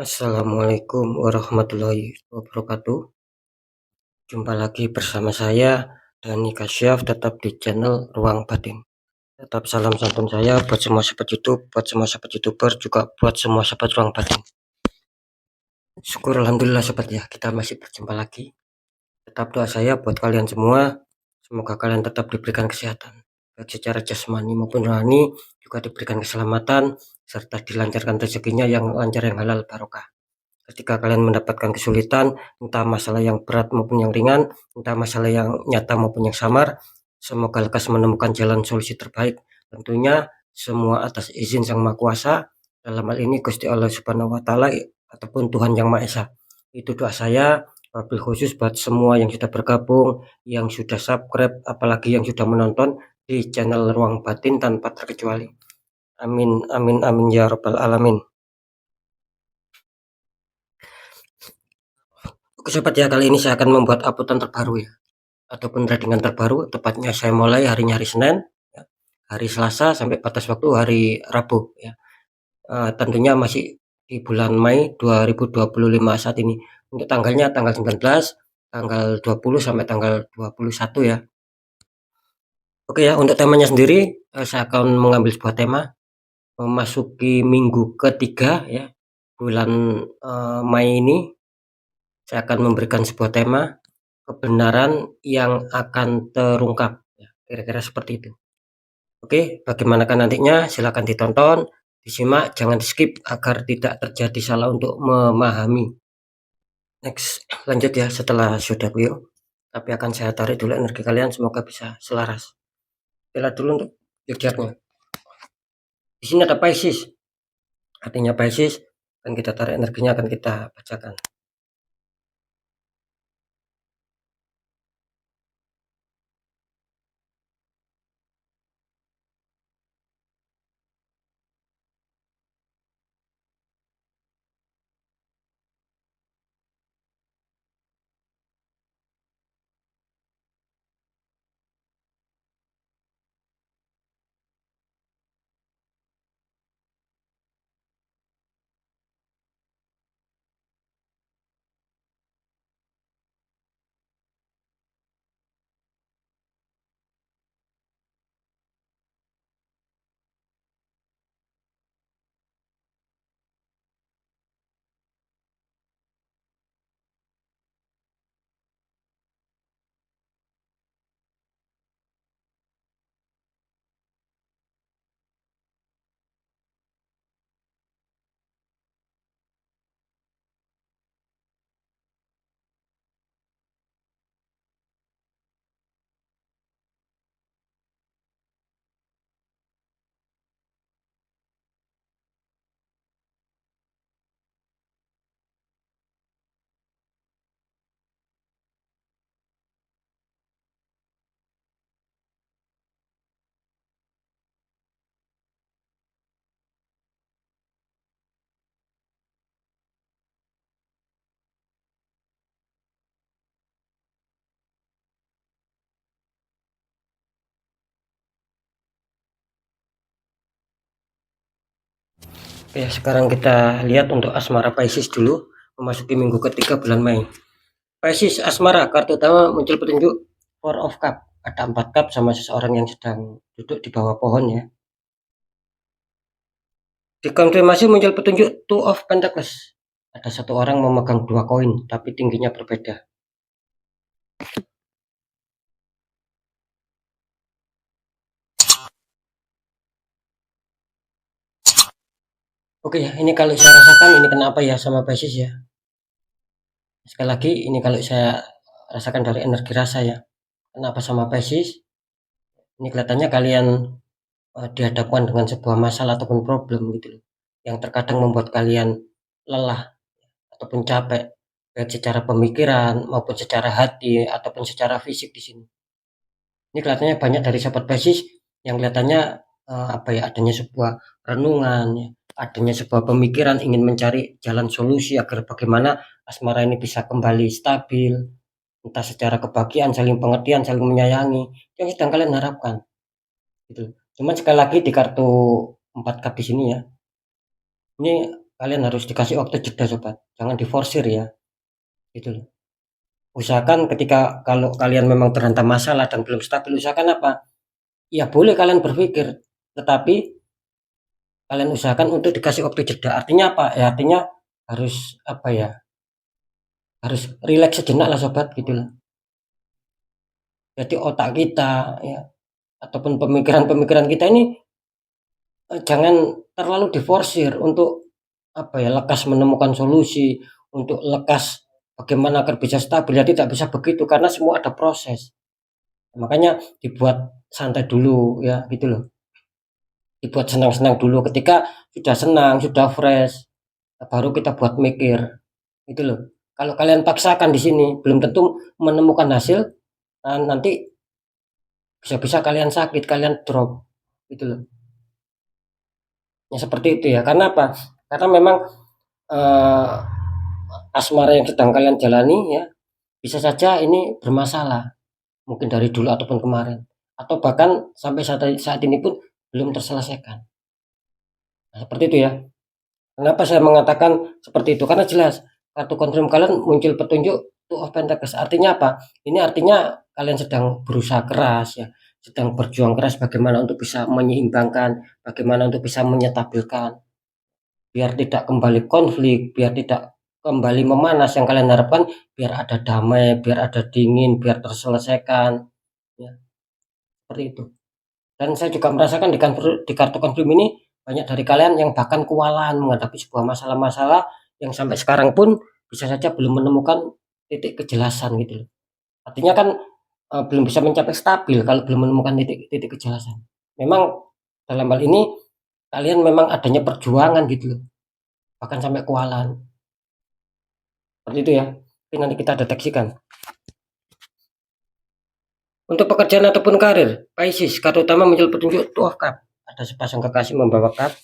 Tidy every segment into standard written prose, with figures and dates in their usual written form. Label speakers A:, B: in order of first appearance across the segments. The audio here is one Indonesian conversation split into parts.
A: Assalamualaikum warahmatullahi wabarakatuh. Jumpa lagi bersama saya Dani Kasyaf, tetap di channel Ruang Batin. Tetap salam santun saya buat semua sahabat YouTube, buat semua sahabat YouTuber, juga buat semua sahabat Ruang Batin. Syukur alhamdulillah sahabat ya, kita masih berjumpa lagi. Tetap doa saya buat kalian semua, semoga kalian tetap diberikan kesehatan, baik secara jasmani maupun rohani, juga diberikan keselamatan serta dilancarkan rezekinya yang lancar, yang halal barokah. Ketika kalian mendapatkan kesulitan, entah masalah yang berat maupun yang ringan, entah masalah yang nyata maupun yang samar, semoga lekas menemukan jalan solusi terbaik. Tentunya semua atas izin Sang Maha Kuasa, dalam hal ini Gusti Allah Subhanahu wa Ta'ala ataupun Tuhan Yang Maha Esa. Itu doa saya, wabil khusus buat semua yang sudah bergabung, yang sudah subscribe, apalagi yang sudah menonton di channel Ruang Batin tanpa terkecuali. Amin, amin, amin ya rabbal alamin. Oke sobat ya, kali ini saya akan membuat uploadan terbaru ya, ataupun tradingan terbaru. Tepatnya saya mulai harinya hari Senin ya, hari Selasa sampai batas waktu hari Rabu ya. Tentunya masih di bulan Mei 2025 saat ini. Untuk tanggalnya tanggal 19, tanggal 20 sampai tanggal 21 ya. Oke ya, untuk temanya sendiri saya akan mengambil sebuah tema memasuki minggu ketiga ya bulan Mei ini. Saya akan memberikan sebuah tema kebenaran yang akan terungkap ya, kira-kira seperti itu. Oke, bagaimanakah nantinya? Silakan ditonton, disimak, jangan di-skip agar tidak terjadi salah untuk memahami. Next, lanjut ya setelah sudah view. Tapi akan saya tarik dulu energi kalian, semoga bisa selaras. Lihat dulu untuk zodiaknya. Di sini ada Pisces. Artinya Pisces, akan kita tarik energinya, akan kita bacakan. Oke, sekarang kita lihat untuk asmara Pisces dulu, memasuki minggu ketiga bulan Mei. Pisces asmara, kartu utama muncul petunjuk Four of Cup. Ada 4 cup sama seseorang yang sedang duduk di bawah pohon ya. Dikonfirmasi muncul petunjuk Two of Pentacles. Ada satu orang memegang 2 koin, tapi tingginya berbeda. Oke ya, ini kalau saya rasakan ini kenapa ya sama Pisces ya. Sekali lagi, ini kalau saya rasakan dari energi rasa ya. Kenapa sama Pisces? Ini kelihatannya kalian dihadapkan dengan sebuah masalah ataupun problem gitu loh, yang terkadang membuat kalian lelah ataupun capek, baik secara pemikiran maupun secara hati ataupun secara fisik di sini. Ini kelihatannya banyak dari sahabat Pisces yang kelihatannya apa ya, adanya sebuah renungan ya, adanya sebuah pemikiran ingin mencari jalan solusi agar bagaimana asmara ini bisa kembali stabil, entah secara kebahagiaan, saling pengertian, saling menyayangi, yang sedang kalian harapkan gitu. Cuman sekali lagi di kartu 4 cup di sini ya, ini kalian harus dikasih waktu jeda sobat, jangan diforsir ya, gitu loh. Usahakan ketika kalau kalian memang terhantam masalah dan belum stabil, usahakan apa? Ya boleh kalian berpikir, tetapi kalian usahakan untuk dikasih waktu jeda. Artinya apa? Ya artinya harus apa ya? Harus rileks sejenak lah sobat gitu loh. Jadi otak kita ya ataupun pemikiran-pemikiran kita ini jangan terlalu diforsir untuk apa ya? Lekas menemukan solusi, untuk lekas bagaimana agar bisa stabil. Ya tidak bisa begitu karena semua ada proses. Makanya dibuat santai dulu ya gitu loh. Dibuat senang-senang dulu, ketika sudah senang, sudah fresh, baru kita buat mikir, gitu loh. Kalau kalian paksakan di sini, belum tentu menemukan hasil, nanti bisa-bisa kalian sakit, kalian drop, gitu loh. Ya seperti itu ya, karena apa? Karena memang eh, asmara yang sedang kalian jalani ya, bisa saja ini bermasalah, mungkin dari dulu ataupun kemarin, atau bahkan sampai saat ini pun belum terselesaikan. Nah, seperti itu ya. Kenapa saya mengatakan seperti itu? Karena jelas kartu confirm kalian muncul petunjuk Two of Pentacles. Artinya apa? Ini artinya kalian sedang berusaha keras ya, sedang berjuang keras bagaimana untuk bisa menyeimbangkan, bagaimana untuk bisa menyetabilkan, biar tidak kembali konflik, biar tidak kembali memanas. Yang kalian harapkan biar ada damai, biar ada dingin, biar terselesaikan, ya, seperti itu. Dan saya juga merasakan di kartu konfirm ini banyak dari kalian yang bahkan kewalahan menghadapi sebuah masalah-masalah yang sampai sekarang pun bisa saja belum menemukan titik kejelasan gitu loh. Artinya kan belum bisa mencapai stabil kalau belum menemukan titik kejelasan. Memang dalam hal ini kalian memang adanya perjuangan gitu loh. Bahkan sampai kewalahan. Seperti itu ya. Tapi nanti kita deteksikan. Untuk pekerjaan ataupun karir, Pisces, kartu utama muncul petunjuk Two of Cups. Ada sepasang kekasih membawa cup.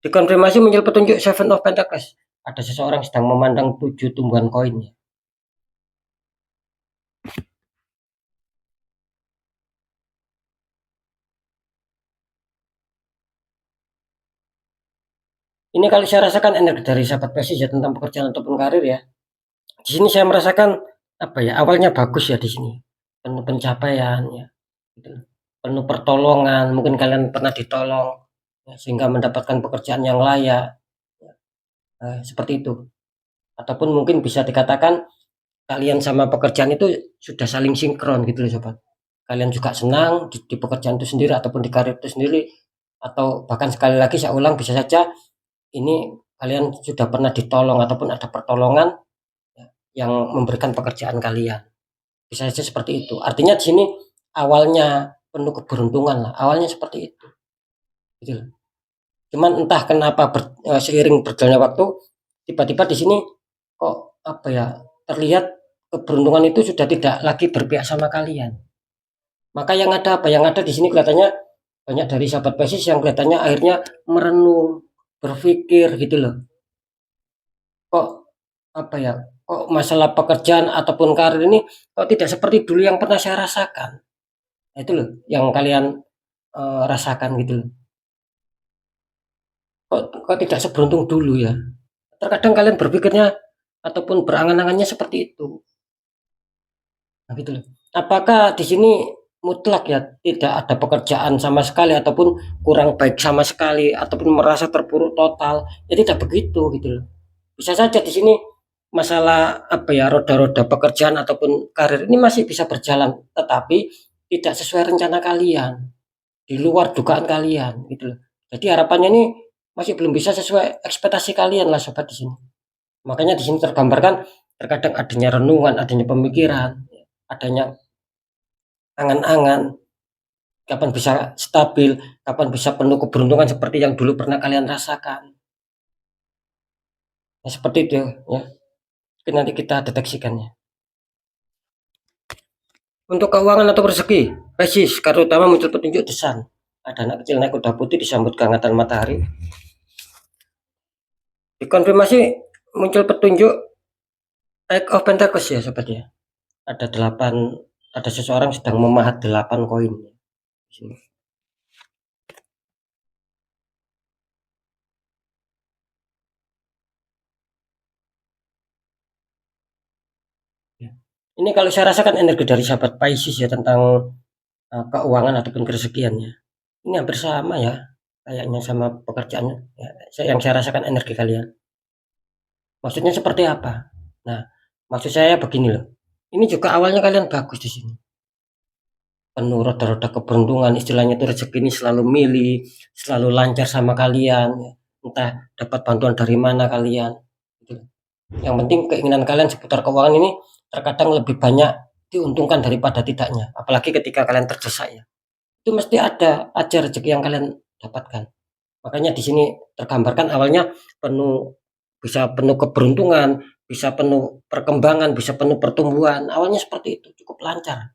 A: Dikonfirmasi muncul petunjuk Seven of Pentacles. Ada seseorang sedang memandang 7 tumbuhan koin. Ini kali saya rasakan energi dari sahabat Pisces ya tentang pekerjaan ataupun karir ya. Di sini saya merasakan apa ya? Awalnya bagus ya di sini. Penuh pencapaian ya. Gitu. Penuh pertolongan, mungkin kalian pernah ditolong ya, sehingga mendapatkan pekerjaan yang layak. Seperti itu. Ataupun mungkin bisa dikatakan kalian sama pekerjaan itu sudah saling sinkron gitu loh sobat. Kalian juga senang di pekerjaan itu sendiri ataupun di karir itu sendiri, atau bahkan sekali lagi saya ulang, bisa saja ini kalian sudah pernah ditolong ataupun ada pertolongan ya, yang memberikan pekerjaan kalian. Bisa saja seperti itu. Artinya di sini awalnya penuh keberuntungan lah. Awalnya seperti itu. Gitu loh. Cuman entah kenapa seiring berjalannya waktu tiba-tiba di sini kok apa ya, terlihat keberuntungan itu sudah tidak lagi berpihak sama kalian. Maka yang ada apa? Yang ada di sini kelihatannya banyak dari sahabat Pisces yang kelihatannya akhirnya merenung, berpikir gitu loh. Kok apa ya? Kok masalah pekerjaan ataupun karir ini kok tidak seperti dulu yang pernah saya rasakan. Nah, itu loh yang kalian rasakan gitu loh. Kok tidak seberuntung dulu ya. Terkadang kalian berpikirnya ataupun berangan-angannya seperti itu. Nah, gitu loh. Apakah di sini mutlak ya tidak ada pekerjaan sama sekali ataupun kurang baik sama sekali ataupun merasa terpuruk total? Ya tidak begitu gitu loh. Bisa saja di sini masalah apa ya, roda-roda pekerjaan ataupun karir ini masih bisa berjalan, tetapi tidak sesuai rencana kalian, di luar dugaan kalian gitu loh. Jadi harapannya ini masih belum bisa sesuai ekspektasi kalian lah sobat di sini. Makanya di sini tergambarkan terkadang adanya renungan, adanya pemikiran, adanya angan-angan, kapan bisa stabil, kapan bisa penuh keberuntungan seperti yang dulu pernah kalian rasakan. Ya, seperti itu ya. Mungkin nanti kita deteksikannya. Untuk keuangan atau rezeki, Pisces, kartu utama muncul petunjuk The Sun. Ada anak kecil naik kuda putih disambut kehangatan matahari. Dikonfirmasi muncul petunjuk Eight of Pentacles ya sobat ya. Ada 8, ada seseorang sedang memahat 8 koin. Ini kalau saya rasakan energi dari sahabat Pisces ya tentang keuangan ataupun kerezekian ya. Ini hampir sama ya kayaknya sama pekerjaannya ya, yang saya rasakan energi kalian. Maksudnya seperti apa? Nah, maksud saya begini loh. Ini juga awalnya kalian bagus di sini. Penuh roda-roda keberuntungan, istilahnya itu rezeki ini selalu milih, selalu lancar sama kalian. Ya. Entah dapat bantuan dari mana kalian. Gitu. Yang penting keinginan kalian seputar keuangan ini terkadang lebih banyak diuntungkan daripada tidaknya. Apalagi ketika kalian terdesak ya. Itu mesti ada aja rezeki yang kalian dapatkan. Makanya di sini tergambarkan awalnya penuh bisa penuh keberuntungan, bisa penuh perkembangan, bisa penuh pertumbuhan. Awalnya seperti itu, cukup lancar.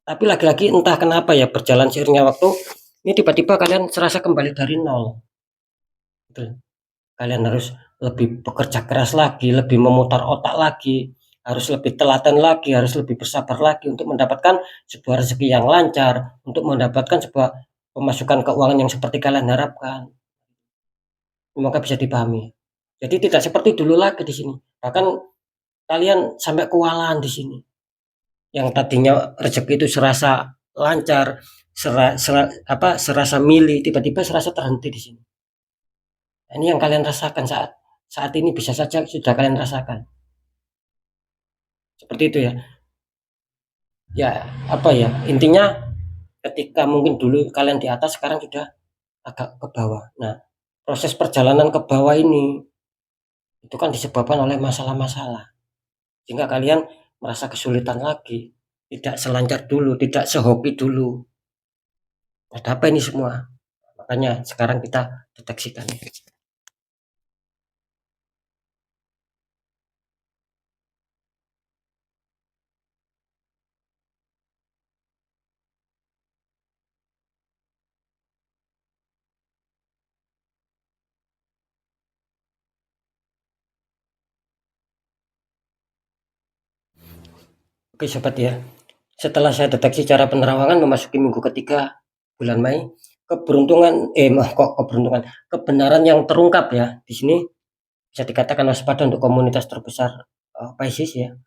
A: Tapi lagi-lagi entah kenapa ya berjalan seiringnya waktu, ini tiba-tiba kalian serasa kembali dari nol. Gitu. Kalian harus lebih bekerja keras lagi, lebih memutar otak lagi, harus lebih telaten lagi, harus lebih bersabar lagi untuk mendapatkan sebuah rezeki yang lancar, untuk mendapatkan sebuah pemasukan keuangan yang seperti kalian harapkan. Semoga bisa dipahami. Jadi tidak seperti dulu lagi di sini. Bahkan kalian sampai kewalahan di sini. Yang tadinya rezeki itu serasa lancar, serasa milih, tiba-tiba serasa terhenti di sini. Nah, ini yang kalian rasakan saat saat ini bisa saja sudah kalian rasakan. Seperti itu ya. Ya, apa ya? Intinya ketika mungkin dulu kalian di atas, sekarang sudah agak ke bawah. Nah, proses perjalanan ke bawah ini itu kan disebabkan oleh masalah-masalah. Sehingga kalian merasa kesulitan lagi, tidak selancar dulu, tidak sehoki dulu. Ada apa ini semua? Makanya sekarang kita deteksikan. Oke sobat ya, setelah saya deteksi cara penerawangan memasuki minggu ketiga bulan Mei, keberuntungan, kebenaran yang terungkap ya di sini bisa dikatakan waspada untuk komunitas terbesar Pisces ya.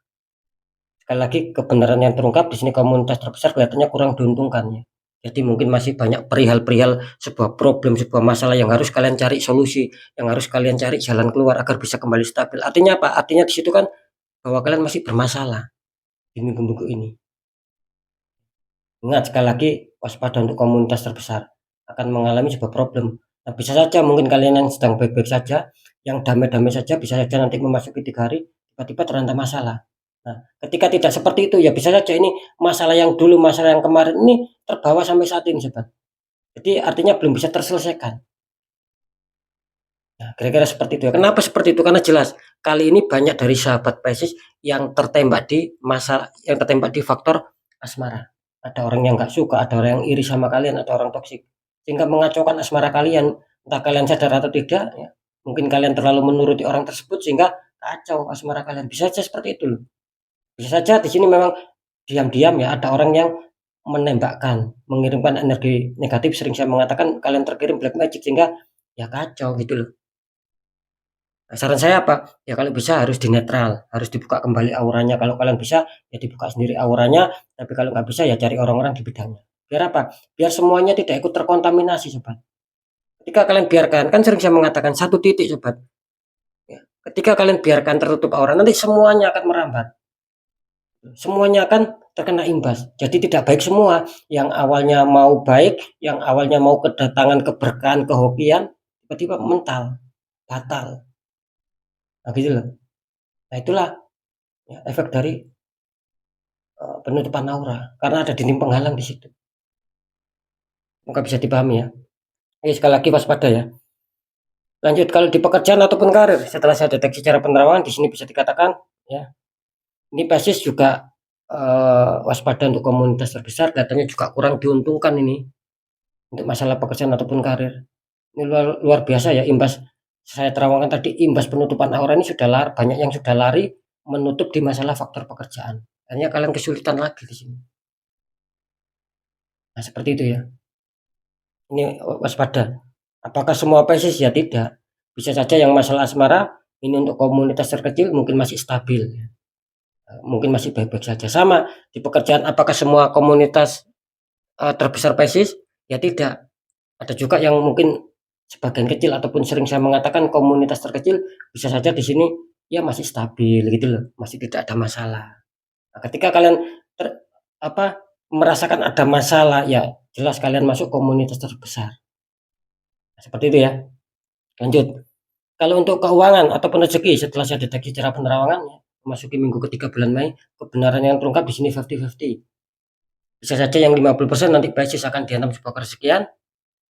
A: Sekali lagi kebenaran yang terungkap di sini komunitas terbesar kelihatannya kurang diuntungkan ya. Jadi mungkin masih banyak perihal-perihal sebuah problem, sebuah masalah yang harus kalian cari solusi, yang harus kalian cari jalan keluar agar bisa kembali stabil. Artinya apa? Artinya di situ kan bahwa kalian masih bermasalah di minggu-minggu ini. Ingat sekali lagi waspada untuk komunitas terbesar akan mengalami sebuah problem. Nah, bisa saja mungkin kalian yang sedang baik-baik saja, yang damai-damai saja bisa saja nanti memasuki 3 hari tiba-tiba terhantam masalah. Nah, ketika tidak seperti itu ya bisa saja ini masalah yang dulu, masalah yang kemarin ini terbawa sampai saat ini, sobat. Jadi artinya belum bisa terselesaikan. Nah, kira-kira seperti itu ya. Kenapa seperti itu? Karena jelas kali ini banyak dari sahabat Pisces yang tertembak di faktor asmara. Ada orang yang nggak suka, ada orang yang iri sama kalian, ada orang toksik. Sehingga mengacaukan asmara kalian. Entah kalian sadar atau tidak, ya. Mungkin kalian terlalu menuruti orang tersebut sehingga kacau asmara kalian. Bisa saja seperti itu loh. Bisa saja di sini memang diam-diam ya ada orang yang menembakkan, mengirimkan energi negatif. Sering saya mengatakan kalian terkirim black magic sehingga ya kacau gitu loh. Nah, saran saya apa? Ya kalau bisa harus dinetral, harus dibuka kembali auranya. Kalau kalian bisa, ya dibuka sendiri auranya. Tapi kalau nggak bisa, ya cari orang-orang di bidangnya. Biar apa? Biar semuanya tidak ikut terkontaminasi, sobat. Ketika kalian biarkan, kan sering saya mengatakan satu titik, sobat. Ya. Ketika kalian biarkan tertutup aura, nanti semuanya akan merambat. Semuanya akan terkena imbas. Jadi tidak baik semua. Yang awalnya mau baik, yang awalnya mau kedatangan keberkahan, kehokian, tiba-tiba mental, batal. Nah gitu loh. Nah itulah ya, efek dari penutupan aura karena ada dinding penghalang di situ. Semoga bisa dipahami ya. Oke, sekali lagi waspada ya. Lanjut kalau di pekerjaan ataupun karir, setelah saya deteksi cara penerawangan di sini bisa dikatakan ya, ini basis juga waspada untuk komunitas terbesar, katanya juga kurang diuntungkan ini untuk masalah pekerjaan ataupun karir. Ini luar biasa ya imbas saya terangkan tadi, imbas penutupan aura ini sudah banyak yang sudah lari menutup di masalah faktor pekerjaan. Hanya kalian kesulitan lagi di sini. Nah, seperti itu ya. Ini waspada. Apakah semua Pisces? Ya tidak. Bisa saja yang masalah asmara ini untuk komunitas terkecil mungkin masih stabil. mungkin masih baik-baik saja. Sama di pekerjaan, apakah semua komunitas terbesar Pisces? Ya tidak. Ada juga yang mungkin sebagian kecil ataupun sering saya mengatakan komunitas terkecil bisa saja di sini ya masih stabil gitu loh, masih tidak ada masalah. Nah, ketika kalian ter, apa merasakan ada masalah, ya jelas kalian masuk komunitas terbesar. Nah, seperti itu ya. Lanjut. Kalau untuk keuangan ataupun rezeki setelah saya deteksi cara penerawangan, ya, memasuki minggu ketiga bulan Mei, kebenaran yang terungkap di sini 50-50. Bisa saja yang 50% nanti basis akan dihantam sebuah kerezekian,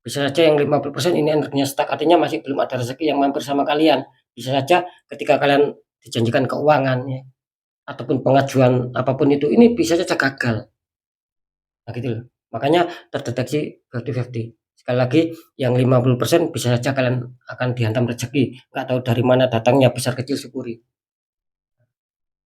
A: bisa saja yang 50% ini energinya stuck, artinya masih belum ada rezeki yang mampir sama kalian. Bisa saja ketika kalian dijanjikan keuangan ya, ataupun pengajuan apapun itu, ini bisa saja gagal. Nah gitu loh. Makanya terdeteksi 50-50. Sekali lagi, yang 50% bisa saja kalian akan dihantam rezeki. Nggak tahu dari mana datangnya, besar kecil syukuri.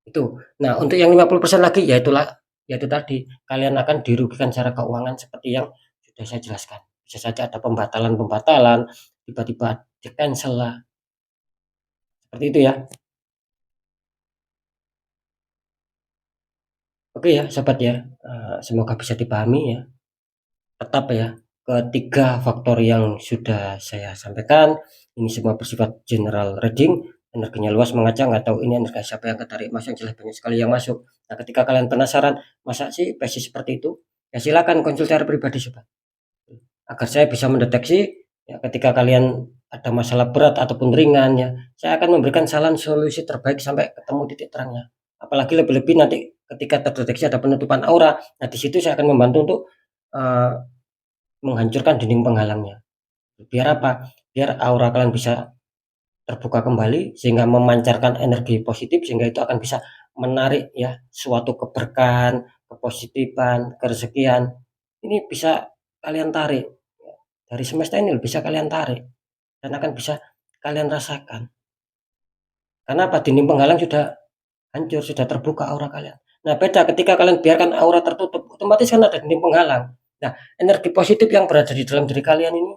A: Itu. Nah, untuk yang 50% lagi, ya itulah, yaitu tadi, kalian akan dirugikan secara keuangan seperti yang sudah saya jelaskan. Bisa saja ada pembatalan-pembatalan, tiba-tiba di-cancel lah. Seperti itu ya. Oke ya, sobat ya. Semoga bisa dipahami ya. Tetap ya, ketiga faktor yang sudah saya sampaikan, ini semua bersifat general reading, energinya luas mengacak, nggak tahu ini energi siapa yang ketarik masuk, yang jelas banyak sekali yang masuk. Nah, ketika kalian penasaran, masa sih pasti seperti itu? Ya silakan konsultasi pribadi sobat. Agar saya bisa mendeteksi ya, ketika kalian ada masalah berat ataupun ringan ya, saya akan memberikan saran solusi terbaik sampai ketemu titik terangnya. Apalagi lebih-lebih nanti ketika terdeteksi ada penutupan aura, nah di situ saya akan membantu untuk uh, menghancurkan dinding penghalangnya. Biar apa? Biar aura kalian bisa terbuka kembali sehingga memancarkan energi positif, sehingga itu akan bisa menarik ya suatu keberkahan, kepositifan, kerezekian. Ini bisa kalian tarik dari semesta, ini bisa kalian tarik dan akan bisa kalian rasakan. Karena apa? Dinding penghalang sudah hancur, sudah terbuka aura kalian. Nah, beda ketika kalian biarkan aura tertutup, otomatis kan ada dinding penghalang. Nah, energi positif yang berada di dalam diri kalian ini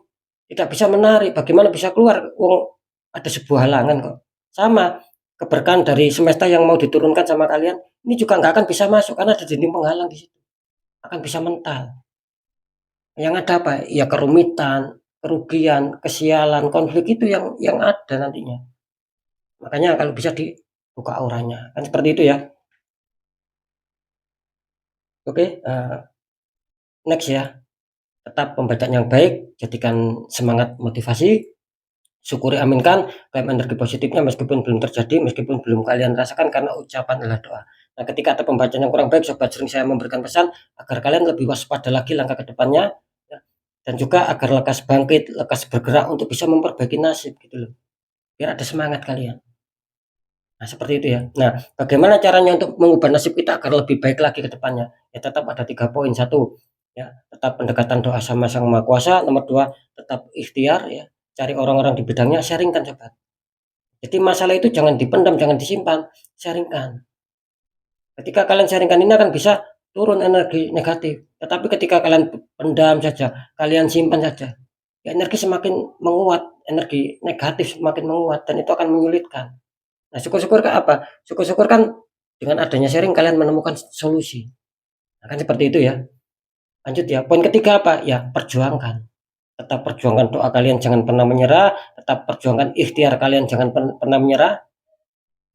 A: tidak bisa menarik. Bagaimana bisa keluar? Wong ada sebuah halangan kok. Sama keberkahan dari semesta yang mau diturunkan sama kalian, ini juga nggak akan bisa masuk karena ada dinding penghalang di situ. Akan bisa mental. Yang ada apa? Ya kerumitan, kerugian, kesialan, konflik itu yang ada nantinya. Makanya kalau bisa dibuka auranya. Kan seperti itu ya. Oke, next ya. Tetap pembacaan yang baik, jadikan semangat motivasi, syukuri, aminkan, klaim energi positifnya meskipun belum terjadi, meskipun belum kalian rasakan, karena ucapan adalah doa. Nah, ketika ada pembacaan yang kurang baik, sobat, sering saya memberikan pesan agar kalian lebih waspada lagi langkah ke depannya, ya, dan juga agar lekas bangkit, lekas bergerak untuk bisa memperbaiki nasib gitu loh. Biar ada semangat kalian. Nah, seperti itu ya. Nah, bagaimana caranya untuk mengubah nasib kita agar lebih baik lagi ke depannya? Ya tetap ada 3 poin. Satu, ya, tetap pendekatan doa sama Sang Maha Kuasa. Nomor 2, tetap ikhtiar ya. Cari orang-orang di bidangnya, sharingkan sobat. Jadi masalah itu jangan dipendam, jangan disimpan, sharingkan. Ketika kalian sharingkan, ini akan bisa turun energi negatif. Tetapi ketika kalian pendam saja, kalian simpan saja, ya energi semakin menguat, energi negatif semakin menguat, dan itu akan menyulitkan. Nah, syukur-syukur kan apa? Syukur-syukur kan dengan adanya sharing kalian menemukan solusi. Nah, kan seperti itu ya. Lanjut ya. Poin ketiga apa? Ya, perjuangkan. Tetap perjuangkan doa kalian, jangan pernah menyerah. Tetap perjuangkan ikhtiar kalian, jangan pernah menyerah.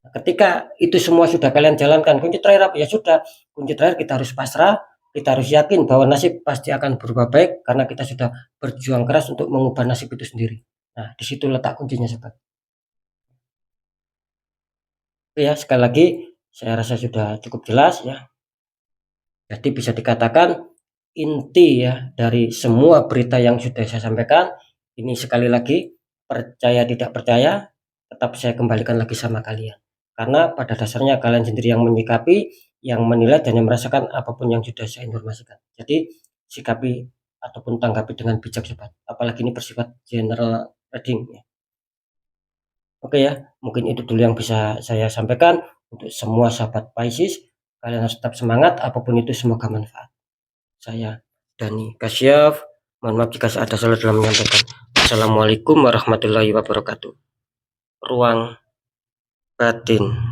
A: Nah, ketika itu semua sudah kalian jalankan, kunci terakhir apa? Ya sudah, kunci terakhir kita harus pasrah, kita harus yakin bahwa nasib pasti akan berubah baik karena kita sudah berjuang keras untuk mengubah nasib itu sendiri. Nah, di situ letak kuncinya, sobat. Oke ya, sekali lagi saya rasa sudah cukup jelas ya. Jadi bisa dikatakan inti ya dari semua berita yang sudah saya sampaikan, ini sekali lagi, percaya tidak percaya, tetap saya kembalikan lagi sama kalian. Karena pada dasarnya kalian sendiri yang menyikapi, yang menilai, dan yang merasakan apapun yang sudah saya informasikan. Jadi sikapi ataupun tanggapi dengan bijak sobat. Apalagi ini bersifat general reading ya. Oke ya, mungkin itu dulu yang bisa saya sampaikan untuk semua sahabat Pisces. Kalian harus tetap semangat, apapun itu semoga manfaat. Saya Dani Kasyaf, mohon maaf jika ada salah dalam menyampaikan. Assalamualaikum warahmatullahi wabarakatuh. Ruang batin.